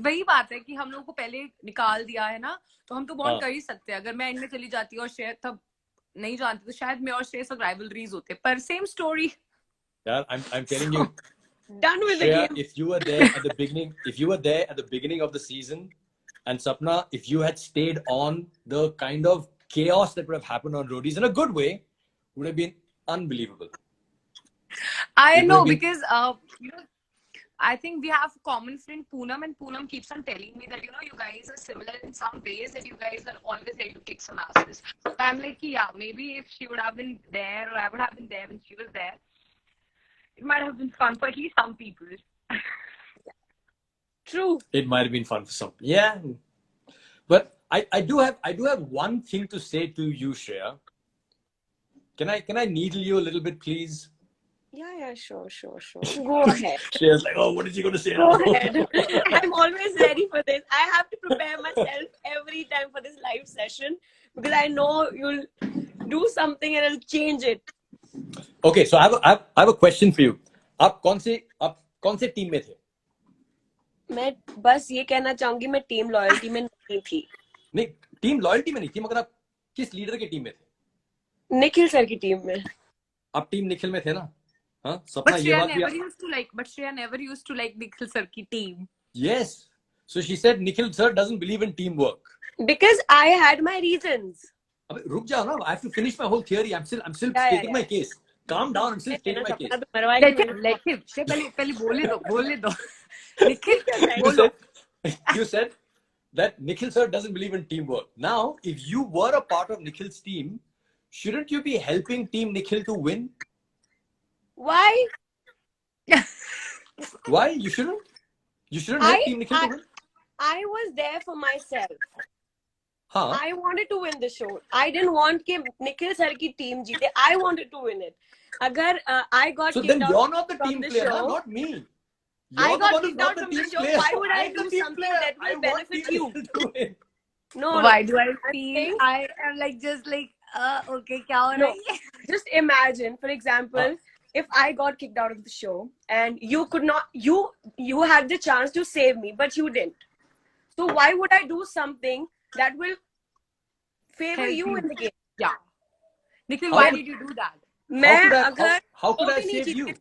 वही बात है कि हम लोगों को पहले निकाल दिया है ना, तो हम तो बॉन्ड कर ही सकते हैं. अगर मैं एंड में चली जाती और श्रेया तब नहीं जानती तो शायद मैं और श्रेया सब राइवलरीज होते, पर सेम स्टोरी. यार I'm telling you, Done with Shreya, the game. if you were there at the beginning of the season, and Sapna, if you had stayed on, the kind of chaos that would have happened on Roadies in a good way would have been unbelievable. I know, because I think we have a common friend Poonam, and Poonam keeps on telling me that you guys are similar in some ways, that you guys are always ready to kick some asses. So I'm like, yeah, maybe if she would have been there, or I would have been there when she was there, it might have been fun for at least some people. True. It might have been fun for some. Yeah. But I do have one thing to say to you, Shreya. Can I needle you a little bit, please? Yeah, sure. Go ahead. Shreya's like, oh, what is he going to say Go now? ahead. I'm always ready for this. I have to prepare myself every time for this live session because I know you'll do something and it'll change it. Okay, so I have a question for you. आप कौन से team में थे? मैं बस ये कहना चाहूंगी मैं टीम लॉयल्टी में नहीं थी. नहीं, टीम लॉयल्टी में नहीं थी, मगर आप किस लीडर की टीम में थे? निखिल सर की टीम में. आप टीम निखिल में थे ना? हाँ, सपना ये बात भी. But Shreya never used to like Nikhil sir की team. Yes. So she said Nikhil sir doesn't believe in teamwork. Because I had my reasons. अबे रुक जाओ ना. I have to finish my whole theory. I'm still stating my case. Calm down. I'm still stating my case. Let him. पहले बोले दो. Nikhil, you said that Nikhil sir doesn't believe in teamwork. Now, if you were a part of Nikhil's team, shouldn't you be helping Team Nikhil to win? Why? Why? You shouldn't help Team Nikhil to win? I was there for myself. Huh? I wanted to win the show. I didn't want कि Nikhil sir की team जीते. I wanted to win it. अगर I got so kicked then out you're not the from team the player, show, not me. I You're got kicked out from the show. Why would I do something that will benefit you? No. Why do I feel I am like just like okay क्या हो रहा है? Just imagine, for example, if I got kicked out of the show and you could not, you had the chance to save me, but you didn't. So why would I do something that will favor you in the game? Yeah. Nikhil, why did you do that? How could I save you?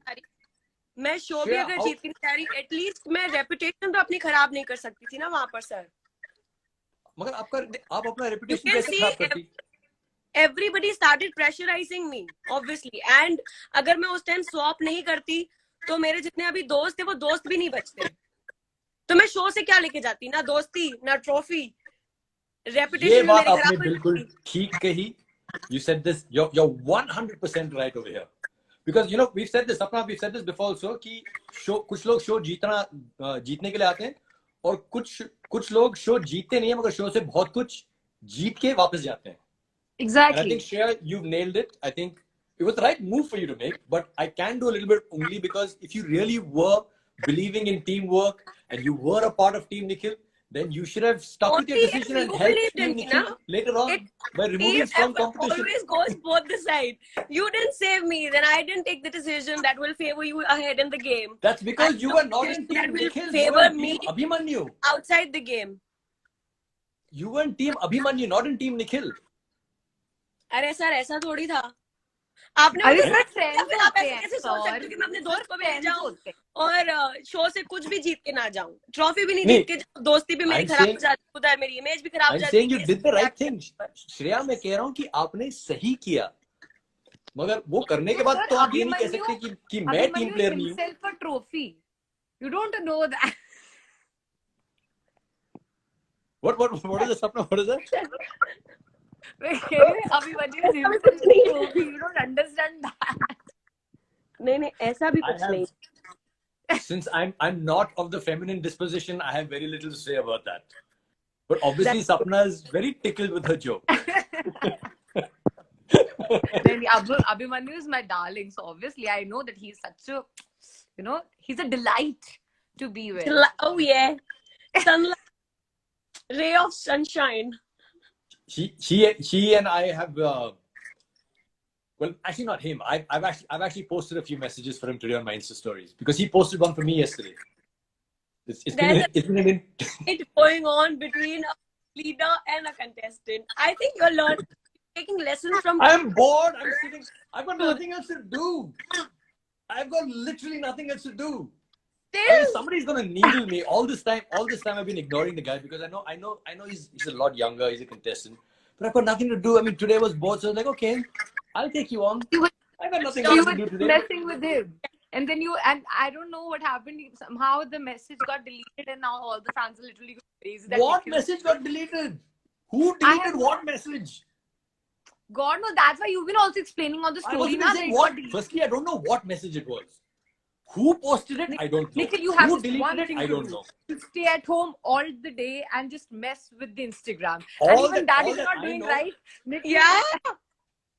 मैं show भी अगर जीत के नहीं जा रही, at least मैं reputation तो अपनी खराब नहीं कर सकती थी ना वहां पर सर. मगर आप अपना रेपुटेशन कैसे खराब करती? Everybody started pressurizing me, obviously, and अगर मैं उस टाइम स्वैप नहीं करती तो मेरे जितने अभी दोस्त थे वो दोस्त भी नहीं बचते. तो मैं शो से क्या लेके जाती? ना दोस्ती, ना ट्रॉफी. रेपुटेशन मेरी खराब. आपने बिल्कुल ठीक कही. You said this. You're 100% right over here. Because we've said this, Sapna, we've said this before also कि कुछ लोग शो जीतने के लिए आते हैं और कुछ लोग शो जीतते नहीं है मगर शो से बहुत कुछ जीत के वापस जाते हैं. Exactly. And I think Shreya, you've nailed it. I think it was the right move for you to make, but I can do a little bit only because if you really were believing in teamwork and you were a part of Team Nikhil, then you should have stuck with your decision and helped Team Nikhil later on by removing strong competition. Always goes both the side. You didn't save me, then I didn't take the decision that will favor you ahead in the game. That's because you were not in Team Nikhil. Favor me Abhimanyu. Outside the game. You were in Team Abhimanyu, not in Team Nikhil. अरे sir ऐसा थोड़ी था. आपने आप ऐसे सोच सकते हो कि मैं अपने दोस्त को भी जाऊं और शो से कुछ भी जीत के ना जाऊं, ट्रॉफी भी नहीं जीत के जाऊं, दोस्ती भी मेरी खराब हो जाती, उधर मेरी इमेज भी खराब हो जाती. You did the right thing. Shreya, मैं कह रहा हूँ कि आपने सही किया, मगर वो करने के बाद तो आप ये नहीं कह सकते कि मैं टीम प्लेयर नहीं हूँ. For trophy, you don't know that. What is the Sapna? What is that? You don't understand that. नहीं ऐसा भी कुछ नहीं. Since I'm not of the feminine disposition, I have very little to say about that. But obviously Sapna is very tickled with her joke. Abhimanyu is my darling, so obviously I know that he's such a, he's a delight to be with. Oh yeah, sunlight, ray of sunshine. He and I have well, actually not him. I've actually posted a few messages for him today on my Insta stories because he posted one for me yesterday. it's been an It's going on between a leader and a contestant. I think you're learning, taking lessons from. I'm bored. I'm sitting. I've got nothing else to do. I've got literally nothing else to do. I mean, somebody's gonna needle me all this time. All this time, I've been ignoring the guy because I know he's a lot younger. He's a contestant, but I've got nothing to do. I mean, today was bored, so I was like, okay, I'll take you on. I got nothing else to do today. Messing with him. And then and I don't know what happened. Somehow the message got deleted, and now all the fans are literally crazy. What message got deleted? Who deleted what message? God, no, that's why you've been also explaining on the story. Firstly, I don't know what message it was. Who posted it? I don't know. Nikhil, you have Who deleted it? thing I don't know. To stay at home all the day and just mess with the Instagram. And even that is not doing right. Nikhil, Yeah.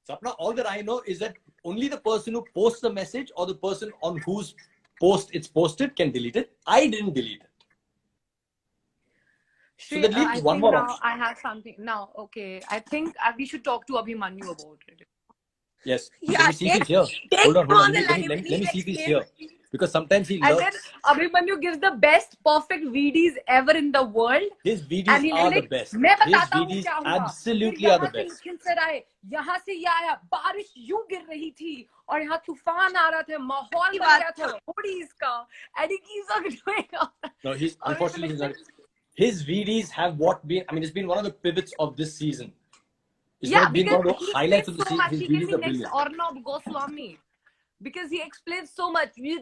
Sapna, all that I know is that only the person who posts the message or the person on whose post it's posted can delete it. I didn't delete it. So that leaves one more option. I have something now. Okay, I think we should talk to Abhimanyu about it. Yes. Yeah, Let me see if he's here. Hold on. Let me see if he's here. Because sometimes he And lurks. then Abhimanyu gives the best perfect VDs ever in the world. His VDs are the best. His VDs absolutely are the best. Nikhil sir आए, यहाँ से ये आया, बारिश यूं गिर रही थी और यहाँ तूफान आ रहा था, माहौल बन गया था Roadies का, and he keeps on doing all that. No, unfortunately he's not. His VDs have it's been one of the pivots of this season. It's been one of the highlights of the season. His VDs are brilliant. Arnab Goswami. Because he explains so much. ये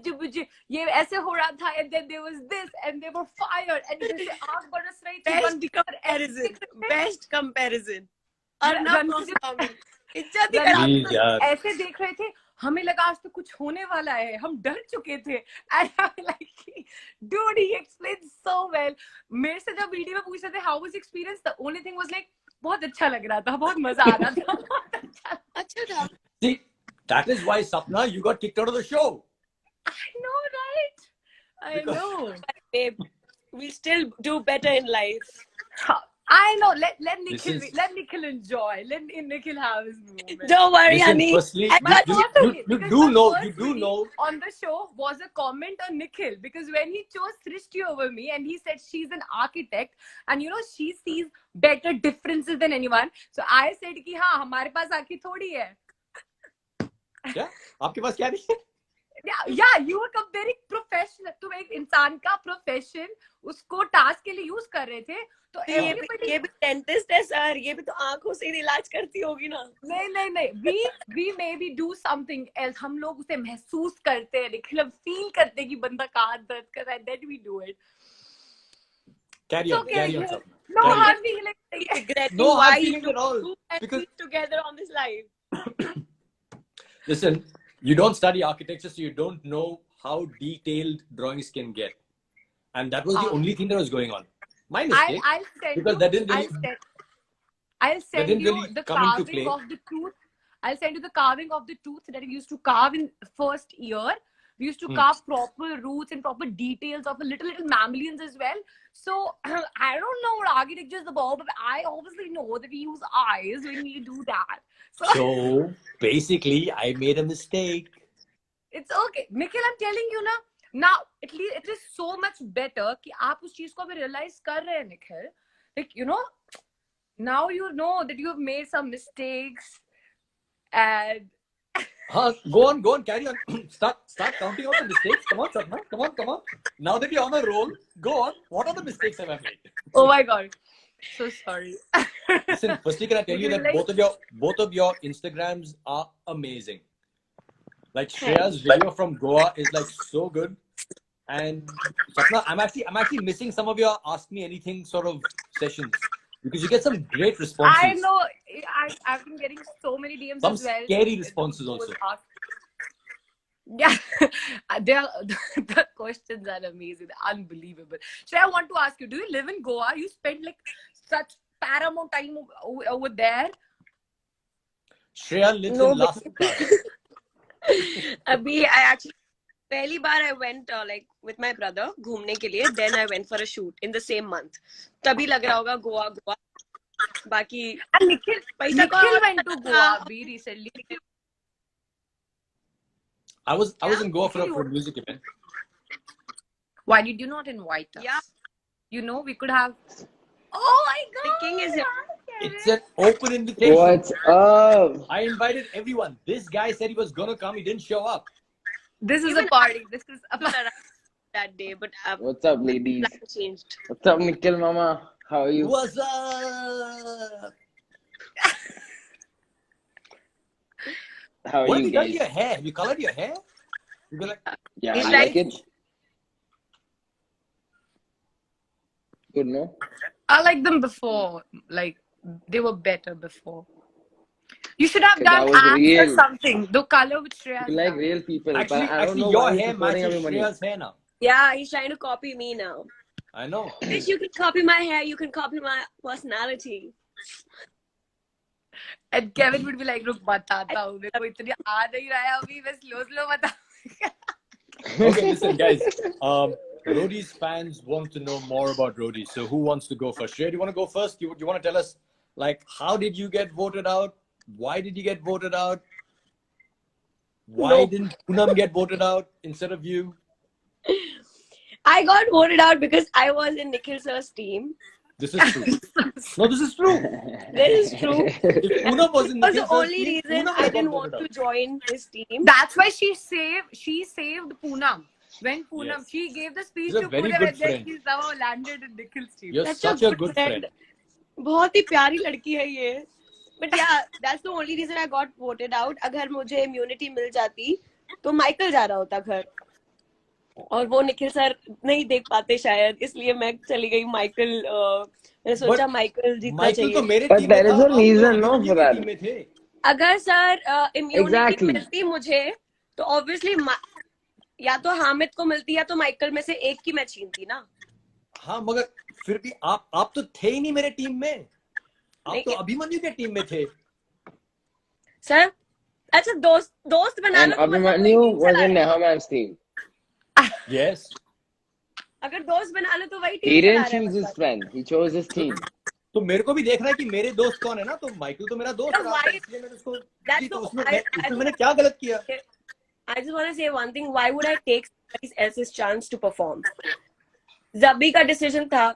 ऐसे हो रहा था, and then there was this, and they were fired, and जैसे आग बरस रही थी. Best comparison. ऐसे देख रहे थे, हमें लगा आज तो कुछ होने वाला है, हम डर चुके थे. And I'm like, dude, he explains so well. मेरे से जब वीडियो में पूछ रहे थे how was experience, the only thing was like बहुत अच्छा लग रहा था, बहुत मजा आ रहा था. अच्छा था. See, that is why, Sapna, you got kicked out of the show. I know, right? I know. Babe, we still do better in life. I know. Let Nikhil enjoy. Let Nikhil have his moment. Don't worry, honey. Firstly, you do know. On the show was a comment on Nikhil because when he chose Srishti over me and he said she's an architect and she sees better differences than anyone. So I said कि हाँ हमारे पास आँखें थोड़ी है. क्या? आपके पास क्या नहीं है? Yeah, you were comparing professional. तुम एक इंसान का profession उसको task के लिए use कर रहे थे. तो ये भी dentist है सर. ये भी तो आँखों से इलाज करती होगी ना. नहीं. We maybe do something else. हम लोग उसे महसूस करते हैं. हम feel करते हैं कि बंदा कहाँ दर्द कर रहा है. Then we do it. Carry on. No hard feelings. No hard feelings at all. Because together on this live. Listen, you don't study architecture, so you don't know how detailed drawings can get. And that was the only thing that was going on. My mistake. Because that didn't really... I'll send you the carving of the tooth. I'll send you the carving of the tooth that we used to carve in first year. We used to carve proper roots and proper details of the little mammalians as well. So I don't know what architecture is about, but I obviously know that we use eyes when we do that. So basically, I made a mistake. It's okay, Nikhil. I'm telling you now. At least it is so much better कि आप उस चीज को अभी realize कर रहे हैं, Nikhil. Like now you know that you have made some mistakes, and go on, carry on. Start counting out the mistakes. Come on, Sapna. Come on. Now that you're on a roll, go on. What are the mistakes have I made? Oh my God. So sorry. Listen, firstly, can I tell you that both of your Instagrams are amazing. Like Shreya's video from Goa is like so good. And Sapna, I'm actually missing some of your Ask Me Anything sort of sessions. Because you get some great responses. I know. I've been getting so many DMs some as well. Some scary responses also. Yeah. The questions are amazing. Unbelievable. So I want to ask you, do you live in Goa? You spend like such paramount time over there? Shreya lives in Las Vegas. I actually... पहली बार I went like with my brother घूमने के लिए. Then I went for a shoot in the same month. तभी लग रहा होगा गोवा. बाकी Nikhil went to Goa recently. I was in Goa for a music event. Why did you not invite us? Yeah. You know, we could have. Oh my God! The king is here. It's an open invitation. What's up? I invited everyone. This guy said he was gonna come. He didn't show up. This is Even a party. This is a But party. that day, but What's up, ladies? plan changed. What's up, Nikhil Mama? How are you? What's up? How are What have you you done to guys? your hair? Have you colored your hair? You go like, Yeah, It's I like- like it. Good, no? I like them before. Like they were better before. You should have Okay, that done was abs or real. something. The color which Shreya. You like real people, actually, but I don't know your why hair you're supporting matches everybody. Shreya's hair now. Yeah, he's trying to copy me now. I know. Bitch, you can copy my hair, you can copy my personality. And Kevin would be like, "रुक बताता हूँ मेरे को इतनी आ नहीं रहा है अभी मैं slow बता." Okay, listen, guys. Roadies fans want to know more about Roadies. So who wants to go first? Shreya, do you want to go first? You want to tell us, like, how did you get voted out? Why did you get voted out? Why didn't Poonam get voted out instead of you? I got voted out because I was in Nikhil sir's team. This is true. No, this is true. That is true. If Poonam was in That was Nikhil's the only team, reason Poonam I would have didn't got want voted to out. join his team. That's why she saved Poonam. When Poonam, Yes. she gave the speech She's a to very Poonam good and then friend. she somehow landed in Nikhil's team. You're such a good friend. बहुत ही प्यारी लड़की है ये. But yeah, that's the only reason I got voted out. अगर मुझे immunity मिल जाती, तो Michael जा रहा होता घर. और वो निखिल सर नहीं देख पाते शायद, इसलिए मैं चली गई माइकल. मैंने सोचा माइकल जीतना माइकल चाहिए. तो मेरे But टीम में there is था, a आप reason, तो no, अभिमन्यु for की that. टीम में थे. अगर सर immunity Exactly. मिलती मुझे, तो obviously या तो हामिद को मिलती या तो माइकल में से एक की मैं छीनती ना. हाँ, मगर फिर भी आप तो थे ही नहीं मेरे टीम में. आप नहीं, तो अभिमन्यु के टीम में थे. सर अच्छा दोस्त बना And लो तो मतलब Abhimanyu वही team was in चलाएगा. Nehaman's team. Yes. अगर दोस्त बना लो तो वही He टीम चला didn't रहा है choose his मतलब. friend. He chose his team. तो मेरे को भी देखना है कि मेरे दोस्त कौन है ना. तो माइकल तो मेरा दोस्त No, रहा why- था, इसलिए मैंने उसको That's जी, तो the- उसमें I मैंने क्या गलत किया? I just want to say one thing. Why would I take somebody else's chance to perform? Zabi का decision था.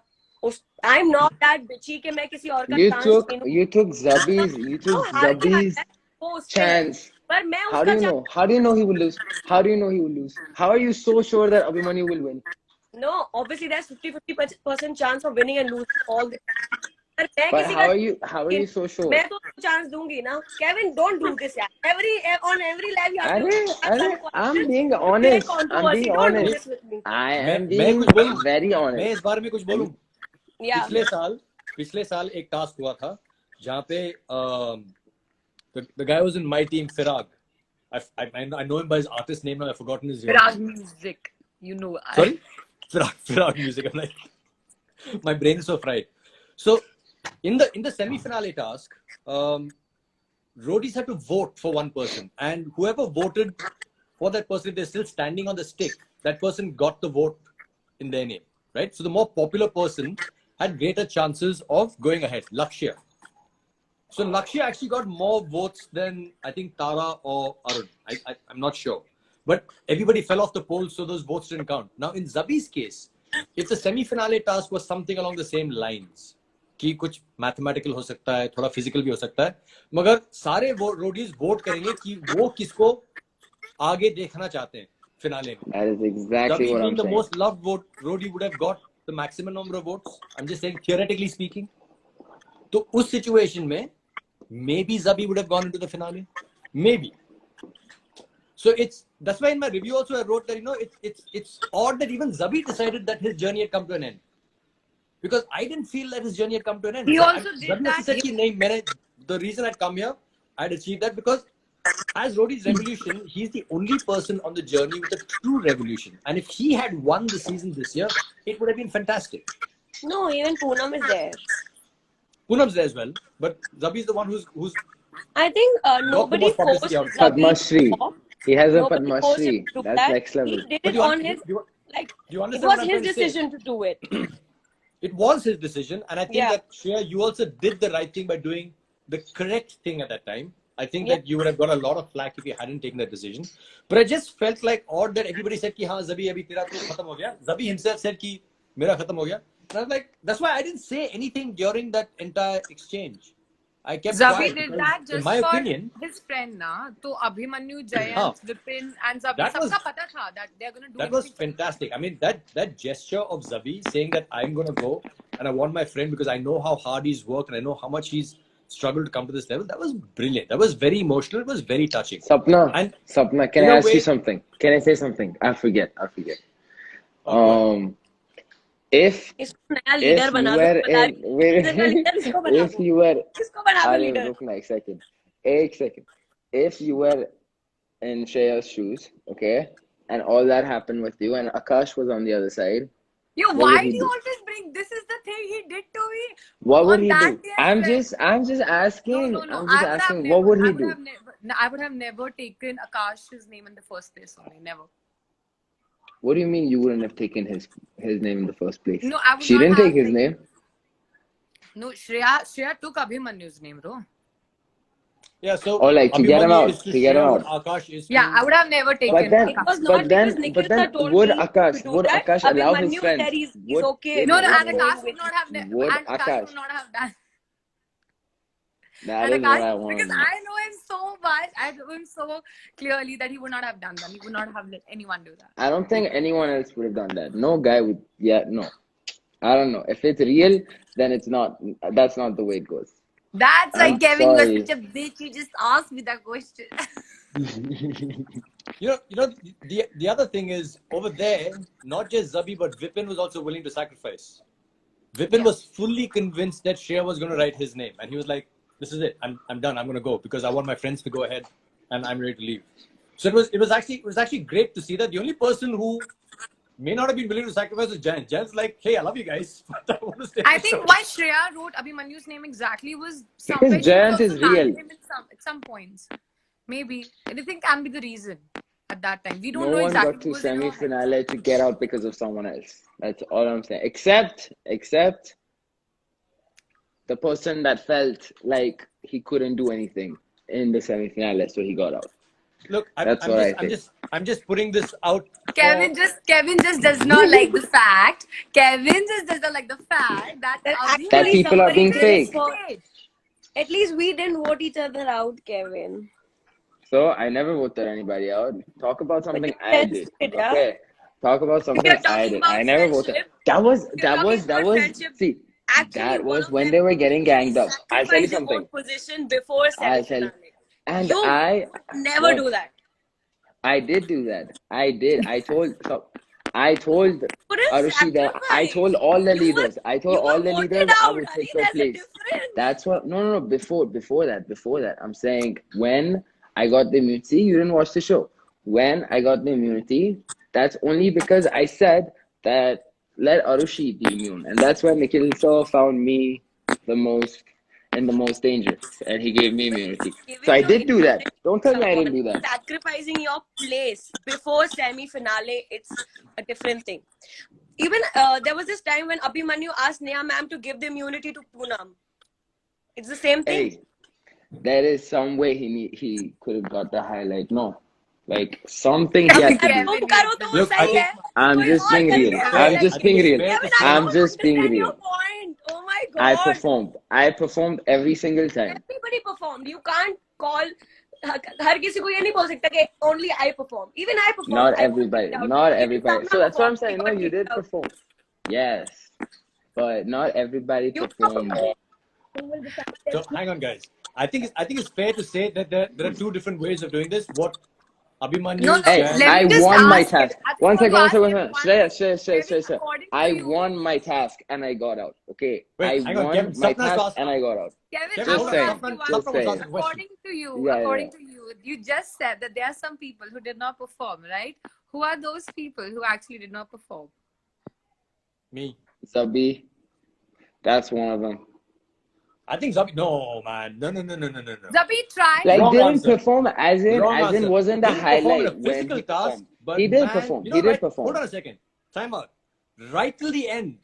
I'm not that bitchy कि मैं किसी और का You chance took छीनूं. Zabi's वो उस पे है. chance. पर मैं How do उसका you know? How do you know he will lose? How do you know he will lose? How are you so sure that Abhimanyu will win? No, obviously there's 50% chance of winning and losing all the. पर मैं But किसी how का are you so sure? मैं तो chance दूंगी ना. Kevin, don't do this यार. On every live you have to. I'm being honest. I'm Controversy. being Don't do honest. this with me. I am मैं being कुछ बोलूं? very मैं honest. इस बारे में कुछ बोलूं? Yeah. पिछले साल एक टास्क हुआ था जहाँ पे the guy was in my team, Firag. I know him by his artist name now. I've forgotten his name. Firag music, you know. Sorry, Firag music. I'm like, my brain is so fried. So in the semi-finale task, Roadies had to vote for one person, and whoever voted for that person, if they're still standing on the stick, that person got the vote in their name, right? So the more popular person had greater chances of going ahead. Lakshya. So Lakshya actually got more votes than I think Tara or Arun. I'm not sure. But everybody fell off the polls, so those votes didn't count. Now in Zabi's case, if the semi-finale task was something along the same lines, कि कुछ mathematical हो सकता है, थोड़ा physical भी हो सकता है, मगर सारे roadies vote करेंगे कि वो किसको आगे देखना चाहते हैं finale में. That is exactly Zabi what being I'm the saying. most loved roadie would have got the maximum number of votes. I'm just saying, theoretically speaking. तो उस situation में maybe Zabi would have gone into the finale. Maybe. So that's why in my review also I wrote that it's odd that even Zabi decided that his journey had come to an end. Because I didn't feel that his journey had come to an end. He also did Zabi that. said कि नहीं, the reason I'd come here, I'd achieved that because as Roadies Revolution, he's the only person on the journey with a true revolution. And if he had won the season this year, it would have been fantastic. No, even Poonam is there. Poonam's there as well, but Zabi is the one who's I think nobody most forced publicity out of it. Zabi Padma Shri. to He has a Nobody Padma forced him Shri. to do That's that. next level. He did But it on his do like. you It understand was what I'm his trying to say? decision to do it. It was his decision, and I think Yeah. that Shreya, you also did the right thing by doing the correct thing at that time. I think that you would have got a lot of flack if you hadn't taken that decision. But I just felt like odd that everybody said ki haan Zabi abhi tera to khatam ho gaya. Zabi himself said ki mera khatam ho gaya. And I was like, that's why I didn't say anything during that entire exchange. I kept Zabi quiet did because, that in just my for opinion, his friend, na. So Abhimanyu, Jayant, Vipin, and Zabi, that was sabka pata tha that they're gonna do that was anything. fantastic. I mean, that gesture of Zabi saying that I'm gonna go and I want my friend because I know how hard he's worked and I know how much he's struggled to come to this level. That was brilliant. That was very emotional. It was very touching. Sapna, And Sapna, can in I a ask you way, something? Can I say something? I forget. go ahead. If इसको नया if leader you बना दो, were बता in रही wait, हूँ, leader इसको बना if दो, you were इसको बना दो अरे लीडर. रुकना एक second. If you were in Shreya's shoes, okay, and all that happened with you, and Akash was on the other side, Yo, what why would do he you do? always bring? This is the thing he did to me What would on he that do? day as well. I'm just asking. No. I'm just I would have asking. What never. would he I would do? have never. I would have never taken Akash's name in the first place. Only never. What do you mean you wouldn't have taken his name in the first place? No, I would She not didn't take have his like. name. No, Shreya took Abhimanyu's name, bro. Yeah, so Or like to get him Abhimanyu is out, to to get him Shreya what out. Akash is to. Yeah, I would have never But taken then, it was Akash. not because Nikhil sir told would me to Akash, do would that. Akash allow his Abhimanyu friends? said he's Would okay. wait, No, wait, and wait, going Akash with would not have. would And Akash would Akash? not have done. That And is what Akash, I want because to know. I know him so much, I know him so clearly that he would not have done that. He would not have let anyone do that. I don't think anyone else would have done that. No guy would. Yeah, no. I don't know. If it's real, then it's not. That's not the way it goes. That's I'm like Kevin, you're sorry. such a bitch. You just asked me that question. You know, the other thing is over there, not just Zabi, but Vipin was also willing to sacrifice. Vipin was fully convinced that Shreya was going to write his name, and he was like, "This is it. I'm done. I'm going to go because I want my friends to go ahead, and I'm ready to leave." So it was actually great to see that the only person who may not have been willing to sacrifice was Jan. Jan's like, "Hey, I love you guys, but I want to stay." I think why Shreya wrote Abhimanyu's name exactly was Because somewhere she was Giant also is real. lying him at some points. Maybe anything can be the reason at that time. We don't No know one exactly got what to was in her head. semi-finale to get out because of someone else. That's all I'm saying. Except the person that felt like he couldn't do anything in the semi-finale, so he got out. Look, That's what I think. I'm just putting this out. Kevin just does not like the fact. Kevin just does not like the fact that That Abhi That actually people are somebody being did fake. for. At least we didn't vote each other out, Kevin. So I never voted anybody out. Talk about But something your I friends did. did, yeah. Okay. Talk about If something you're I talking did. I about never voted. friendship, That was if you're talking about friendship, see, actually that one was of when them they were getting literally ganged up. I'll tell you sacrificed their something. own position before I'll tell you. semi-finale. And You I never do that. I did do that. I did. I told Couldn't Arushi that I sacrifice. told all the You were leaders. I told all the voted leaders I out, would honey. take your There's a place. difference. That's what no. Before that. I'm saying when I got the immunity, you didn't watch the show. When I got the immunity, that's only because I said that let Arushi be immune. And that's why Nikhil sir found me the most dangerous. And he gave me immunity. So Giving I your did do that. immunity Don't to tell me I didn't someone, do that. sacrificing your place before semi-finale, it's a different thing. Even there was this time when Abhimanyu asked Neha ma'am to give the immunity to Poonam. It's the same thing. Hey, there is some way he could have got the highlight. No, like something he had to do. तुम करो तो वो Look, I सही think है. I'm कोई just और being करके real. it's highlight I'm fair. just I they. think being it's real. fair to Kevin, I say. I'm don't just being understand real. your point. Oh my I god. performed. I performed every single time. Everybody performed. You can't call हर किसी को ये नहीं बोल सकता कि only I perform. Even I performed. Not I got everybody. kicked out. Not Even everybody. Sapna So that's what I'm performed. He saying. No, got you kicked did out. perform. Yes, but not everybody You performed. So hang on, guys. I think it's fair to say that there are two different ways of doing this. What No, Abhimanyu, Hey, Jan, let I me just won my ask Kevin. task. I just One want second, to one ask second, one Kevin second. one thing. Kevin, Shreya. according to I you, won my task and I got out. Okay, wait, I hang on, won Kevin. my Sapna's task asked. and I got out. Kevin, Kevin, I Just hold want to on. saying. ask Sapna, you one Just Sapna thing. wants to saying. ask a question. According to you, you just said that there are some people who did not perform, right? Who are those people who actually did not perform? Me. Sabi, that's one of them. I think Zabi. No, man. No. Zabi tried. Like Wrong didn't answer. perform as in Wrong answer. wasn't a Didn't perform in a highlight when physical he task, performed. but He did man, perform. you know, He did right? perform. Hold on a second. Time out. Right till the end.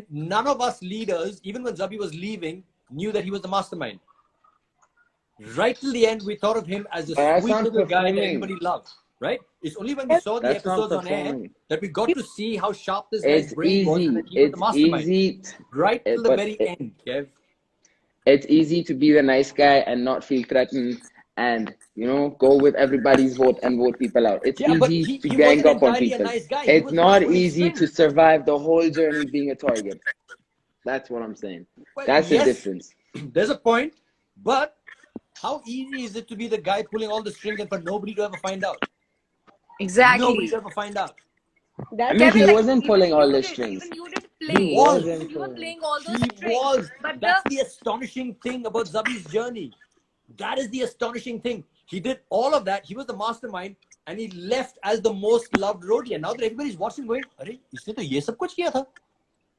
None of us leaders, even when Zabi was leaving, knew that he was the mastermind. right till the end, we thought of him as a That's sweet not little guy that performing. everybody loved. Right? It's only when we saw the That's not episodes on air performing. that we got to see how sharp this guy's It's brain was and easy. that he was the It's mastermind. easy. Right till the But very end, Kev. it's easy to be the nice guy and not feel threatened and, you know, go with everybody's vote and vote people out. It's Yeah, but easy to he gang wasn't up on entirely a people. nice guy. He It's was just not pulling easy to strings. survive the whole journey being a target. That's what I'm saying. Well, That's the yes, difference. there's a point, but how easy is it to be the guy pulling all the strings and for nobody to ever find out? Exactly. Nobody to ever find out. I mean, he Kevin, like, wasn't even pulling all you the did, strings. even you did He play. was. wasn't You were pulling. playing all those He strings. was. But That's the astonishing thing about Zabi's journey. That is the astonishing thing. He did all of that. He was the mastermind, and he left as the most loved roadie. And now that everybody's watching, going, "Arey, इसने तो ये सब कुछ किया था."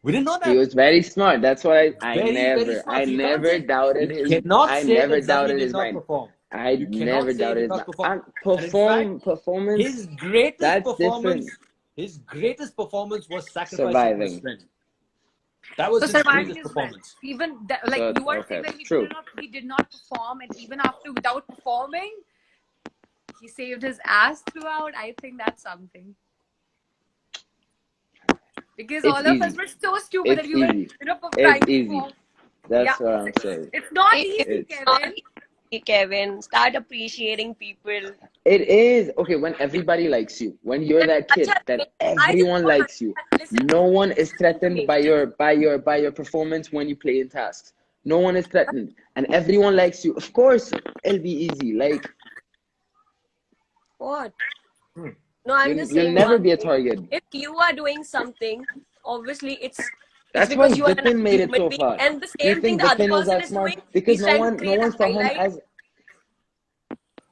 We didn't know that. He was very smart. That's why I Very never smart. So you can't never say, doubted you his cannot I say never that Zabi doubted did his not mind. perform. I You cannot never say he doubted did his not mind. perform. And And in fact, performance, his greatest that's performance, was sacrificing for his surviving. friend. That was so his surviving greatest is well. performance. Even like So, you were okay, saying that true. he did not perform, and even after without performing, he saved his ass throughout. I think that's something. Because It's all of us easy. were so stupid that It's we were, easy. trying It's to easy. perform. That's what I'm saying. It's not It- easy, It's Kevin. Kevin, start appreciating people. it is okay when everybody likes you. When you're that kid Acha, that I just everyone want likes you. listen No one is to threatened me. by your performance when you play in tasks. No one is threatened, and everyone likes you. Of course, it'll be easy. Like What? No, I'm just you'll saying never one be a thing. target. If you are doing something, obviously it's That's why because you are an Vipin made it human so being, far. and the Do you same thing think the other Vipin was person that is smart? doing. Because He's trying to create no a one saw him highlight. as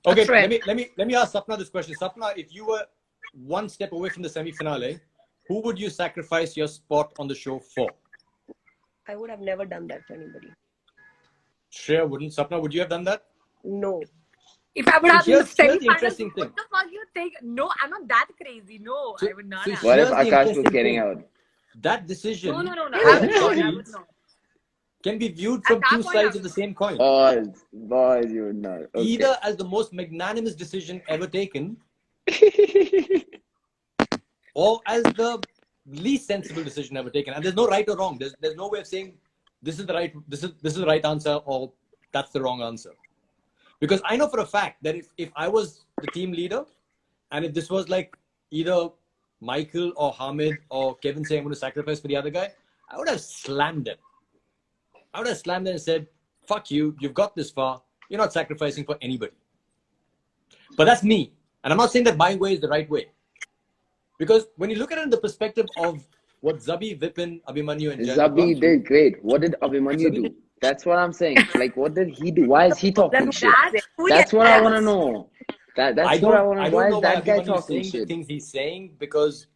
Okay, trend. let me ask Sapna this question. Sapna, if you were one step away from the semi-finale, who would you sacrifice your spot on the show for? I would have never done that for anybody. Shreya wouldn't. Sapna, would you have done that? No. If I would So have been the here's the semi-finals, interesting thing. what the fuck you think? No, I'm not that crazy. No, So, I would not so have. what if here's the Akash was interesting getting thing. out? That decision No. I by would the not. I would judges not. can be viewed At from that two point, I sides of would the same coin. Boys, you would not. Okay. Either as the most magnanimous decision ever taken, or as the least sensible decision ever taken. And there's no right or wrong. There's no way of saying this is the right answer or that's the wrong answer. Because I know for a fact that if I was the team leader and if this was like either Michael or Hamid or Kevin saying I'm going to sacrifice for the other guy, I would have slammed them. I would have slammed them and said, fuck you, you've got this far, you're not sacrificing for anybody. But that's me. And I'm not saying that my way is the right way. Because when you look at it in the perspective of what Zabi, Vipin, Abhimanyu and Jen have gone Zabi through, did great. What did Abhimanyu Zabi do? did- That's what I'm saying. Like, what did he do? Why is he talking shit? That's what I want to know. That's what I want to know. I Why don't is know why that guy Abhimanyu is talking saying the shit? things he's saying because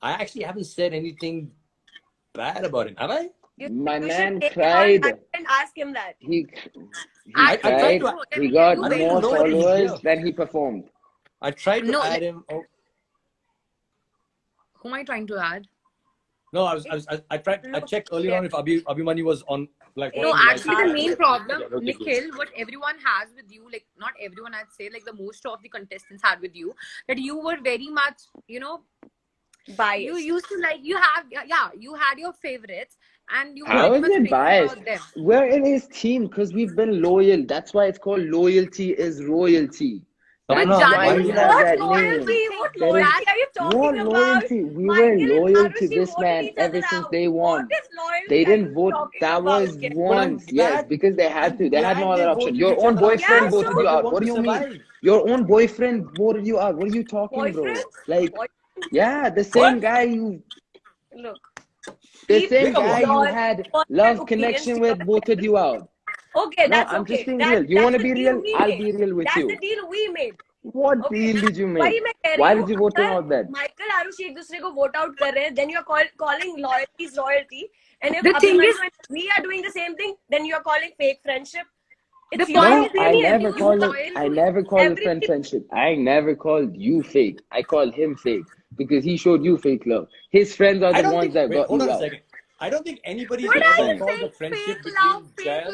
I actually haven't said anything bad about him, have I? My You man should take cried. it on and ask him that. He I tried cried. to. He got I don't even more know whether he's followers here. than he performed. I tried to No, add him. Oh, Who am I trying to add? no, I tried. I checked earlier on if Abhimanyu was on. Like, No, watching actually, the live. main problem, Okay, good. Nikhil, what everyone has with you, like not everyone, I'd say, like the most of the contestants had with you, that you were very much, Biased. you used to like you had your favorites, and you were How very is much it crazy biased? about them. We're in his team because we've been loyal. That's why it's called loyalty is royalty. Sapna, That's But why judging we is have What that loyalty? name. What There is loyalty are you talking what about? loyalty? We were Michael and loyal to Arushi this voted man each other ever since out. day one. What is loyalty They are didn't you vote. talking That about? was But once, yes, because they had I'm to. They had no glad they other option. voted Your each own other out. boyfriend Yeah, voted so you They out. want What to do you mean? survive. Your own boyfriend voted you out. What are you talking, bro? boyfriends? Like, Boyfriends? yeah, the same guy you Look. the Keep same Wait, guy what? you your had personal love opinions connection to with voted yourself. you out. Okay, No, that's I'm just okay. being real. You That's want to the be deal real? we I'll made. be real with That's the you. deal we made. What Okay, deal did you वही make? मैं कह रही Why हूँ did you vote him अगर out then? Michael Arushi एक दूसरे को vote out कर रहे हैं then you're calling loyalties royalty and if The thing Abhimanyu is, and we are doing the same thing then you're calling fake friendship. the It's your point No, is, I opinion. never you called it. loyal I to never called it friend Everybody friendship. I never called you fake. I called him fake because he showed you fake love. His friends are I the don't ones think. that wait, got hold you on a out. second. I don't think anybody's what Just are ever you saying. called the saying? friendship Fake love, between Jayal.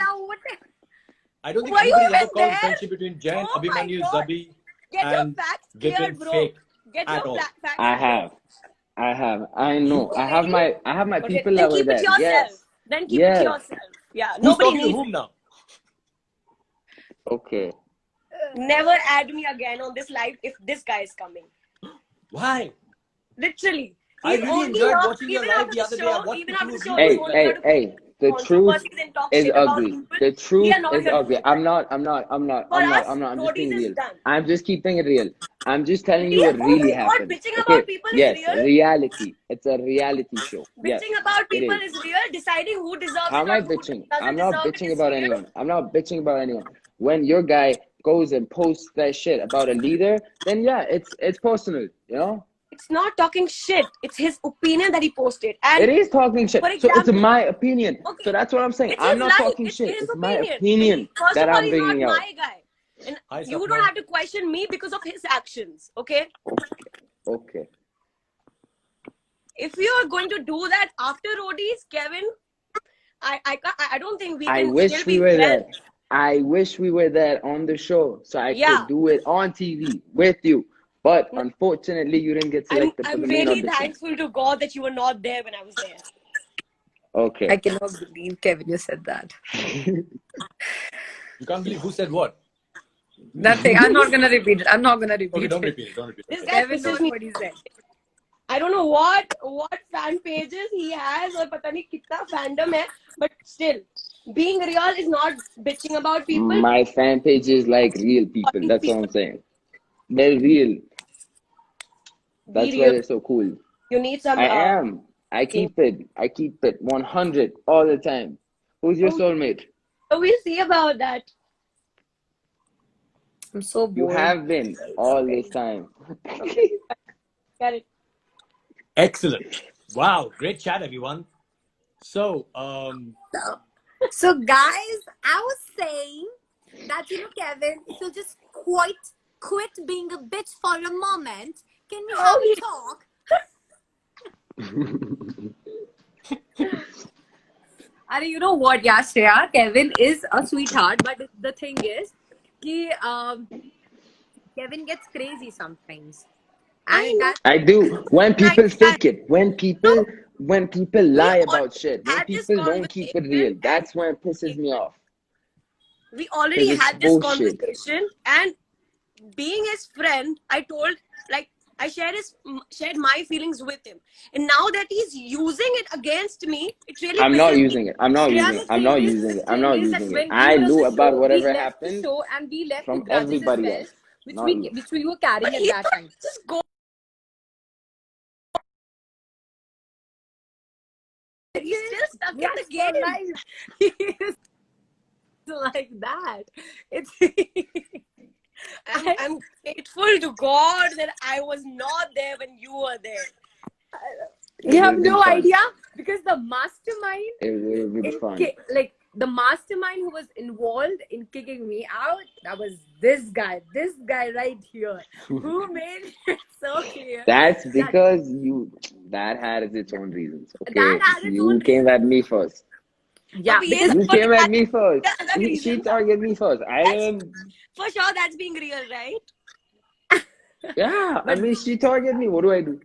I don't think Were you anybody's ever even called there? friendship between Jen, Oh my Abhimanyu, God. Zabi, Get your and facts Vipin cleared, bro. fake Get at your all. facts I cleared. have. I know. I have my Okay, people then that were keep it there. to yourself. Yes. Then keep it to Yes. yourself. Yeah, Who's nobody talking to needs whom it. now? Okay. Never add me again on this live if this guy is coming. Why? Literally. I He's really only enjoyed here, watching your even live after the the other day. I show, watched even the after two the of show, you. he's Hey, only Like, here hey, to hey. The truth controversies and talk is shit about ugly. people. The We truth are not is here to ugly. do I'm that. not. For us, I'm just being Roadies is real. done. I'm just keeping it real. I'm just telling you Real? what Oh really my God, happened. bitching Okay. about people is Yes. real. Reality. It's a reality show. Yes, Bitching about it people is. is real. Deciding who deserves How it am or I who bitching? doesn't I'm not deserve it bitching is about real. anyone. I'm not bitching about anyone. When your guy goes and posts that shit about a leader, then yeah, it's personal, you know? It's not talking shit. It's his opinion that he posted. And It is talking shit. for So it's example, my opinion. okay, So that's what I'm saying. it's I'm his not life. talking It's shit. his It's my opinion. opinion First that of all, I'm he's not bringing out. my guy. And hi, you Sapna. don't have to question me because of his actions, okay? Okay. If you are going to do that after Roadies, Kevin, I don't think we I can wish still we be were friends. there. I wish we were there on the show so I Yeah. could do it on TV with you. But unfortunately, you didn't get selected for I'm the main really audition. thankful to God that you were not there when I was there. Okay. I cannot believe Kevin, you said that. You can't believe who said what. Nothing. I'm not gonna repeat it. I'm not gonna repeat Okay, don't it. repeat it. Don't repeat it. This Okay. guy Kevin pisses knows me. what he said. I don't know what fan pages he has or pata nahi kitna fandom hai, but still, being real is not bitching about people. My fan page is like real people. That's what I'm saying. They're real. That's Be why real. they're so cool. You need some. I am. I keep it 100 all the time. Who's your soulmate? So we'll see about that. I'm so You bored. have been all this time. Get it. Excellent. Wow, great chat, everyone. So, So, guys, I was saying that, Kevin, if you'll just quit being a bitch for a moment, can we have a talk? You know what? Yeah, Shreya, Kevin is a sweetheart, but the thing is, Kevin gets crazy sometimes. And that I do. When people fake it, when people lie We about shit, when had this people don't keep it real, conversation that's when it pisses me off. we already Because it's had this bullshit. conversation, and being his friend, I told, like, I shared my feelings with him, and now that he's using it against me, it really I'm not pisses me. using it. I'm not using it. I'm not using it. I'm not using it. I knew about whatever happened show and we left from with grudges as everybody well, else. Not you. which we were carrying at He that time. just go. He's still stuck in the game. He's like that. It's I'm grateful to God that I was not there when you were there. you have would have been no fun. idea because the mastermind It would have been fun. the mastermind who was involved in kicking me out, that was this guy right here who made it so clear. That's because that had its own reasons. Okay, you came at me first. Yeah, Yes, You came at me first. that's the She reason. targeted me first. I didn't. For sure, that's being real, right? Yeah, I mean, she targeted me. What do I do?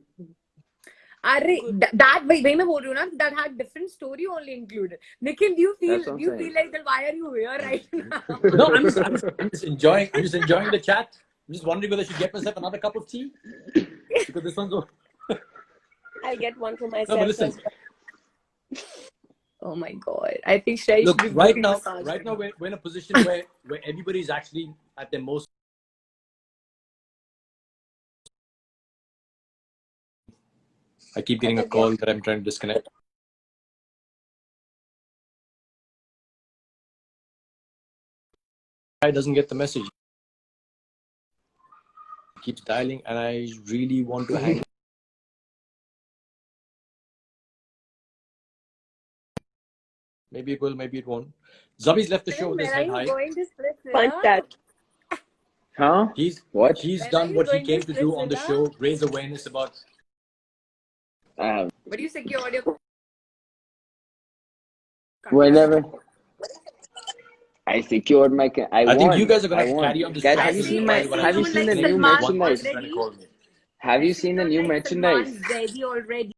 that way मैं बोल रही हूँ ना, that had different story only included. Nikhil, do you That's what I'm feel saying. like that? Why are you here right now? no, I'm just enjoying the chat. I'm just wondering whether I should get myself another cup of tea because this one's. I'll get one for myself. No, but listen. Oh my God! I think Shreya Look, should be right booking now massage. we're in a position where everybody's actually at their most. I keep getting a call that I'm trying to disconnect. I doesn't get the message. Keeps dialing, and I really want to hang. Maybe it will, maybe it won't. Zabi's left the show. They said hi. Punch that. Huh? He's What? done what he came to do on the show, raise awareness about. Um, But you secured your. whenever. I secured my. I I think won. you guys are I gonna won. carry on this Guys, I have you trend see, seen I my? see Have you you seen like the new Salman one merchandise? person trying to already. call me. Have I you see seen the you're new like merchandise? Salman ready already.